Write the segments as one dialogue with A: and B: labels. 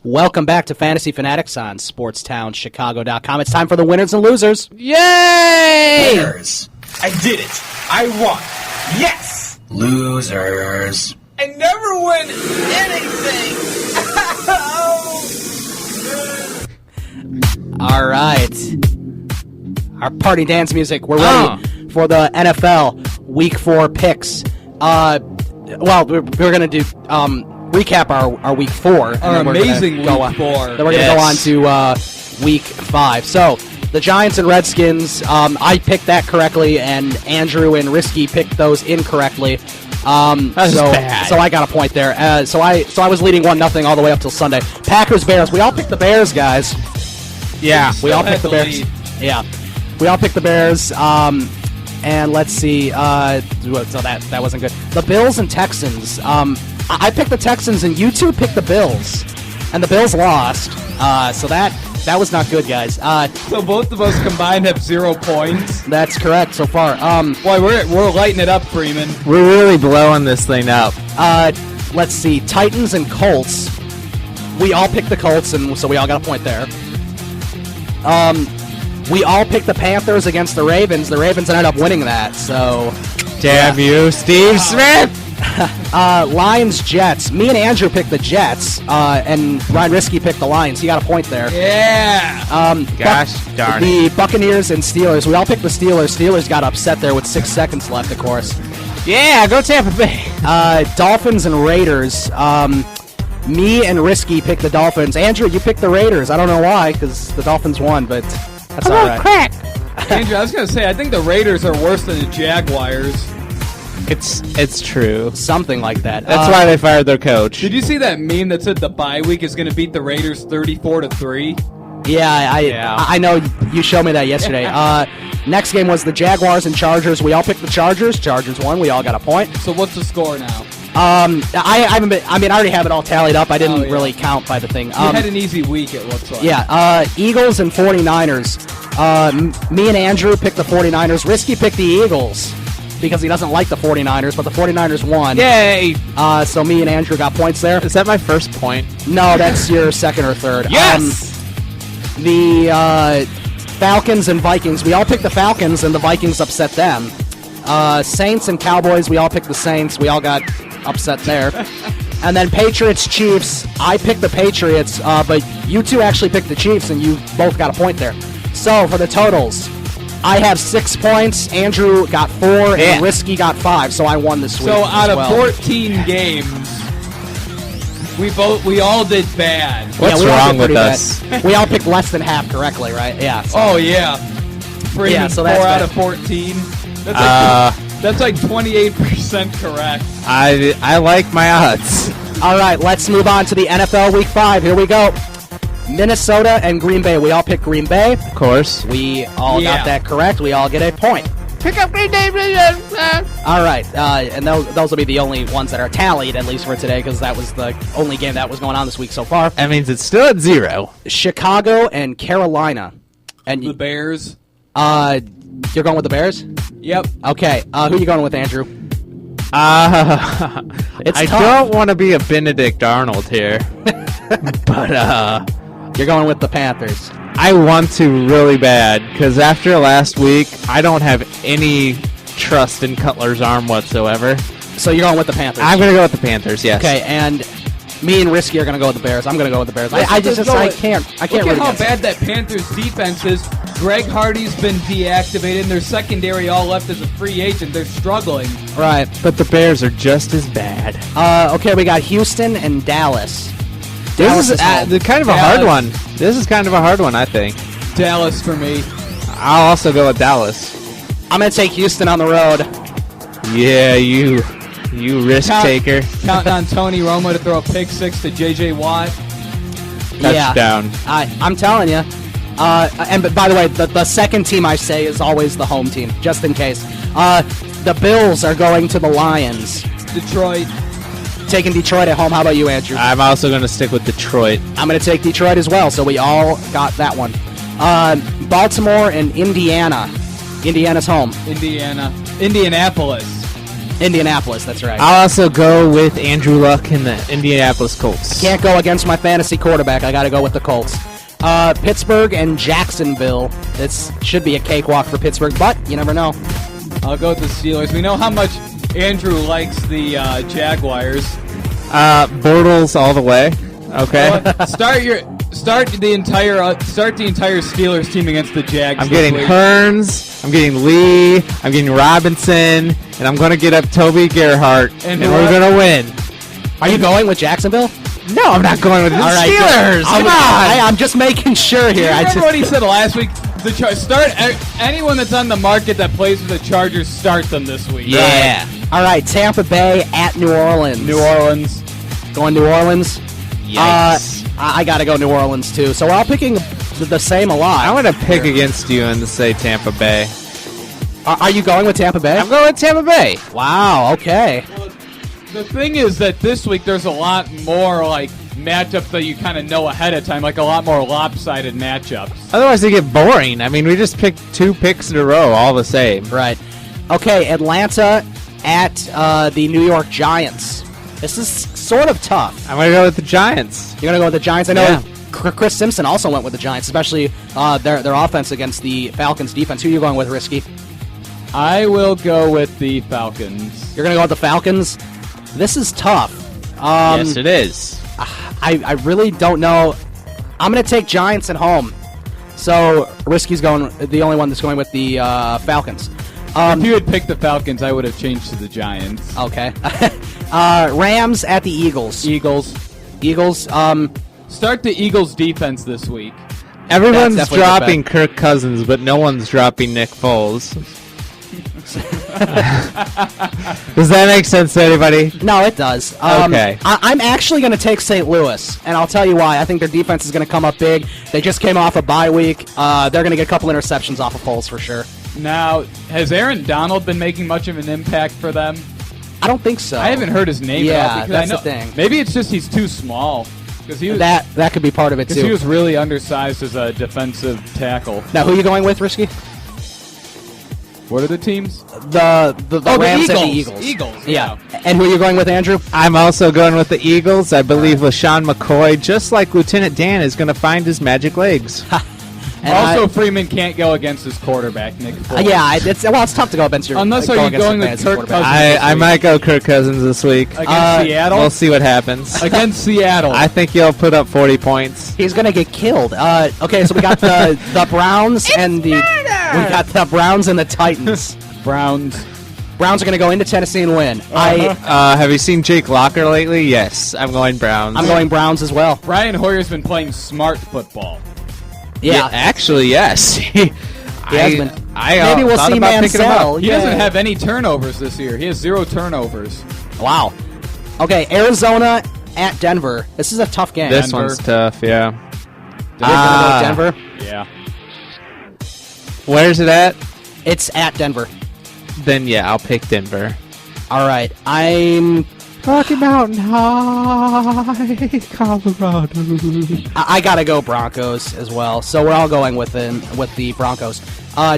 A: Welcome back to Fantasy Fanatics on SportsTownChicago.com. It's time for the winners and losers.
B: Yay!
C: Winners. I did it. I won. Yes. Losers. I never win anything.
A: All right. Our party dance music. We're ready for the NFL Week 4 picks. We're going to do recap our Week 4. And
B: our amazing Week 4.
A: Then we're going to go on to Week 5. So, the Giants and Redskins, I picked that correctly, and Andrew and Risky picked those incorrectly.
B: Bad.
A: So I got a point there. So I was leading 1-0 all the way up till Sunday. Packers, Bears. We all picked the Bears, guys.
B: Yeah,
A: we all picked the Bears. Yeah, we all picked the Bears. And let's see. So that wasn't good. The Bills and Texans. I picked the Texans, and you two picked the Bills, and the Bills lost. So that was not good, guys.
B: So both of us combined have 0 points.
A: That's correct so far.
B: Boy, we're lighting it up, Freeman.
D: We're really blowing this thing up.
A: Let's see. Titans and Colts. We all picked the Colts, and so we all got a point there. We all picked the Panthers against the Ravens. The Ravens ended up winning that, so...
D: Damn you, Steve Smith!
A: Lions, Jets. Me and Andrew picked the Jets, and Ryan Risky picked the Lions. He got a point there.
B: Yeah!
D: Gosh darn it.
A: The Buccaneers and Steelers. We all picked the Steelers. Steelers got upset there with 6 seconds left, of course.
D: Yeah, go Tampa Bay.
A: Dolphins and Raiders. Me and Risky picked the Dolphins. Andrew, you picked the Raiders. I don't know why, because the Dolphins won, but that's all right.
D: Crack.
B: Andrew, I was going to say, I think the Raiders are worse than the Jaguars.
D: It's true.
A: Something like that.
D: That's why they fired their coach.
B: Did you see that meme that said the bye week is going to beat the Raiders 34-3?
A: Yeah, I know you showed me that yesterday. Next game was the Jaguars and Chargers. We all picked the Chargers. Chargers won. We all got a point.
B: So what's the score now?
A: I already have it all tallied up. I didn't really count by the thing.
B: You had an easy week, it looks like.
A: Yeah, Eagles and 49ers. Me and Andrew picked the 49ers. Risky picked the Eagles because he doesn't like the 49ers, but the 49ers won.
D: Yay!
A: So me and Andrew got points there.
D: Is that my first point?
A: No, that's your second or third.
D: Yes!
A: The Falcons and Vikings. We all picked the Falcons, and the Vikings upset them. Saints and Cowboys. We all picked the Saints. We all got upset there. And then Patriots, Chiefs. I picked the Patriots, but you two actually picked the Chiefs, and you both got a point there. So for the totals, I have 6 points. Andrew got 4, and Risky got 5. So I won this week.
B: So out of 14 games, we all did bad.
D: What's wrong with us?
A: We all picked less than half correctly, right? Yeah. So.
B: Oh yeah. Freeman,
A: So
B: 4
A: that's
B: out
A: bad.
B: of 14. That's like 28% correct.
D: I like my odds.
A: All right, let's move on to the NFL Week 5. Here we go. Minnesota and Green Bay. We all picked Green Bay.
D: Of course.
A: We all got that correct. We all get a point.
D: Pick up Green Bay.
A: All right, and those will be the only ones that are tallied, at least for today, because that was the only game that was going on this week so far.
D: That means it's still at 0.
A: Chicago and Carolina. And
B: The Bears.
A: you're going with the Bears?
B: Yep.
A: Okay, who are you going with, Andrew?
D: I
A: tough.
D: don't want to be a Benedict Arnold here, but
A: You're going with the Panthers.
D: I want to really bad, because after last week, I don't have any trust in Cutler's arm whatsoever.
A: So you're going with the Panthers?
D: I'm going to go with the Panthers, yes.
A: Okay, and me and Risky are going to go with the Bears. I'm going to go with the Bears. I can't
B: Look
A: root
B: at how
A: against
B: bad
A: it.
B: that Panthers defense is. Greg Hardy's been deactivated, and their secondary all left as a free agent. They're struggling.
A: Right.
D: But the Bears are just as bad.
A: Okay, we got Houston and Dallas.
D: This is
A: home.
D: kind of a hard one. This is kind of a hard one, I think.
B: Dallas for me.
D: I'll also go with Dallas.
A: I'm going to take Houston on the road.
D: Yeah, you risk taker.
B: Counting on Tony Romo to throw a pick 6 to J.J. Watt.
D: Touchdown.
A: Yeah, I'm telling you. But by the way, the second team I say is always the home team, just in case. The Bills are going to the Lions.
B: Detroit.
A: Taking Detroit at home. How about you, Andrew?
D: I'm also going to stick with Detroit.
A: I'm going to take Detroit as well, so we all got that one. Baltimore and Indiana. Indiana's home.
B: Indianapolis.
A: Indianapolis, that's right.
D: I'll also go with Andrew Luck in the Indianapolis Colts.
A: Can't go against my fantasy quarterback. I got to go with the Colts. Pittsburgh and Jacksonville. This should be a cakewalk for Pittsburgh, but you never know.
B: I'll go with the Steelers. We know how much Andrew likes the Jaguars.
D: Bortles all the way. Okay.
B: Start the entire Steelers team against the Jags.
D: I'm getting Hearns, I'm getting Lee, I'm getting Robinson, and I'm going to get up Toby Gerhart, and we're going to win.
A: Are you going with Jacksonville?
D: No, I'm not going with the Steelers. Come on.
A: I'm just making sure here.
B: Remember what he said last week? Start anyone that's on the market that plays for the Chargers, start them this week.
D: Yeah.
A: Right. All right, Tampa Bay at New Orleans.
B: New Orleans.
A: Going New Orleans?
D: Yikes.
A: I got to go New Orleans, too. So we're all picking the same a lot.
D: I'm going to pick against you and say Tampa Bay.
A: Are you going with Tampa Bay?
D: I'm going with Tampa Bay.
A: Wow, okay.
B: Well, the thing is that this week there's a lot more like matchups that you kind of know ahead of time, like a lot more lopsided matchups.
D: Otherwise, they get boring. I mean, we just picked 2 picks in a row, all the same.
A: Right. Okay, Atlanta at the New York Giants. This is sort of tough.
D: I'm going to go with the Giants.
A: You're going to go with the Giants? I know
D: Yeah.
A: Chris Simpson also went with the Giants, especially their offense against the Falcons' defense. Who are you going with, Risky?
B: I will go with the Falcons.
A: You're going to go with the Falcons? This is tough.
D: Yes, it is.
A: I really don't know. I'm going to take Giants at home. So Risky's going the only one that's going with the Falcons.
B: If you had picked the Falcons, I would have changed to the Giants.
A: Okay. Rams at the Eagles.
B: Eagles. Start the Eagles defense this week.
D: Everyone's
A: definitely
D: dropping Kirk Cousins, but no one's dropping Nick Foles. Does that make sense to anybody?
A: No, it does.
D: Okay.
A: I'm actually going to take St. Louis, and I'll tell you why. I think their defense is going to come up big. They just came off a bye week. They're going to get a couple interceptions off of Foles for sure.
B: Now, has Aaron Donald been making much of an impact for them?
A: I don't think so.
B: I haven't heard his name at all.
A: Yeah,
B: Because
A: that's
B: I know,
A: the thing.
B: Maybe it's just he's too small. Because he was
A: That could be part of it,
B: he
A: too.
B: was really undersized as a defensive tackle.
A: Now, who are you going with, Risky?
B: What are the teams?
A: The Rams and the
B: Eagles.
A: Eagles. Yeah. And who are you going with, Andrew?
D: I'm also going with the Eagles. I believe LaShawn McCoy, just like Lieutenant Dan, is going to find his magic legs.
A: And
B: Also, Freeman can't go against his quarterback, Nick Foles.
A: yeah, it's tough to go against your
B: Unless are you going with Kirk Cousins?
D: I might go Kirk Cousins this week.
B: Against Seattle?
D: We'll see what happens.
B: Against Seattle.
D: I think he'll put up 40 points.
A: He's gonna get killed. Okay, so we got the Browns and the Titans.
B: Browns
A: Browns are gonna go into Tennessee and win.
D: Have you seen Jake Locker lately? Yes, I'm going Browns.
A: I'm going Browns as well.
B: Brian Hoyer's been playing smart football.
A: Yeah,
D: actually, yes.
A: he has been. Maybe we'll
D: thought
A: see
D: about picking him
A: Mansell.
D: up.
B: He doesn't have any turnovers this year. He has 0 turnovers.
A: Wow. Okay, Arizona at Denver. This is a tough game.
D: This
B: Denver.
D: one's tough, yeah.
A: You're gonna go Denver.
B: Yeah.
D: Where's it at?
A: It's at Denver.
D: Then, yeah, I'll pick Denver.
A: All right, I'm.
D: Rocky Mountain High, Colorado.
A: I gotta go Broncos as well. So we're all going with the Broncos.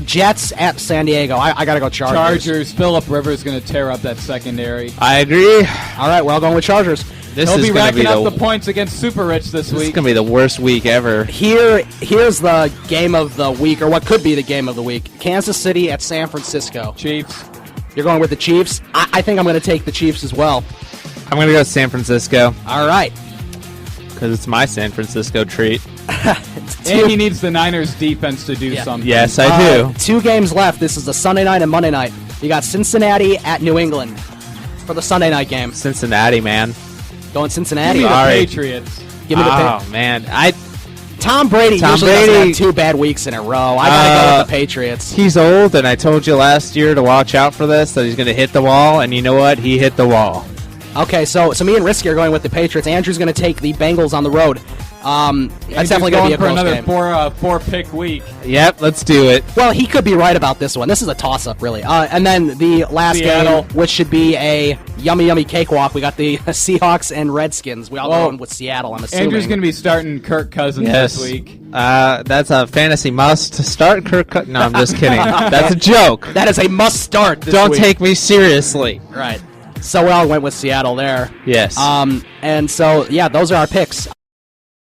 A: Jets at San Diego. I gotta go Chargers.
B: Phillip Rivers going to tear up that secondary.
D: I agree.
A: All right, we're all going with Chargers.
D: This
B: He'll
D: is
B: be
D: going to be
B: racking up the points against Super Rich this
D: This is
B: week.
D: going to be the worst week ever.
A: Here's the game of the week, or what could be the game of the week. Kansas City at San Francisco.
B: Chiefs.
A: You're going with the Chiefs? I think I'm going to take the Chiefs as well.
D: I'm going to go San Francisco
A: All right.
D: because it's my San Francisco treat.
B: And he needs the Niners defense to do something.
D: Yes, I do.
A: 2 games left. This is the Sunday night and Monday night. You got Cincinnati at New England for the Sunday night game.
D: Cincinnati, man.
A: Going
B: Give
A: Cincinnati.
B: me the
D: Sorry.
B: Patriots.
A: Give me the
D: Oh,
A: pick.
D: man.
A: Tom Brady usually doesn't have 2 bad weeks in a row. I gotta go with the Patriots.
D: He's old, and I told you last year to watch out for this, that he's going to hit the wall, and you know what? He hit the wall.
A: Okay, so me and Risky are going with the Patriots. Andrew's going to take the Bengals on the road. That's definitely going to be a
B: for
A: close
B: another
A: game.
B: four pick week.
D: Yep, let's do it.
A: Well, he could be right about this one. This is a toss-up, really. And then the last
B: Seattle.
A: game, which should be a yummy cakewalk, we got the Seahawks and Redskins. We all going with Seattle, I'm assuming.
B: Andrew's going to be starting Kirk Cousins this week.
D: That's a fantasy must to start Kirk. No, I'm just kidding. That's a joke.
A: That is a must start this
D: Don't
A: week.
D: take me seriously.
A: Right. So we all went with Seattle there.
D: Yes.
A: And so, yeah, those are our picks.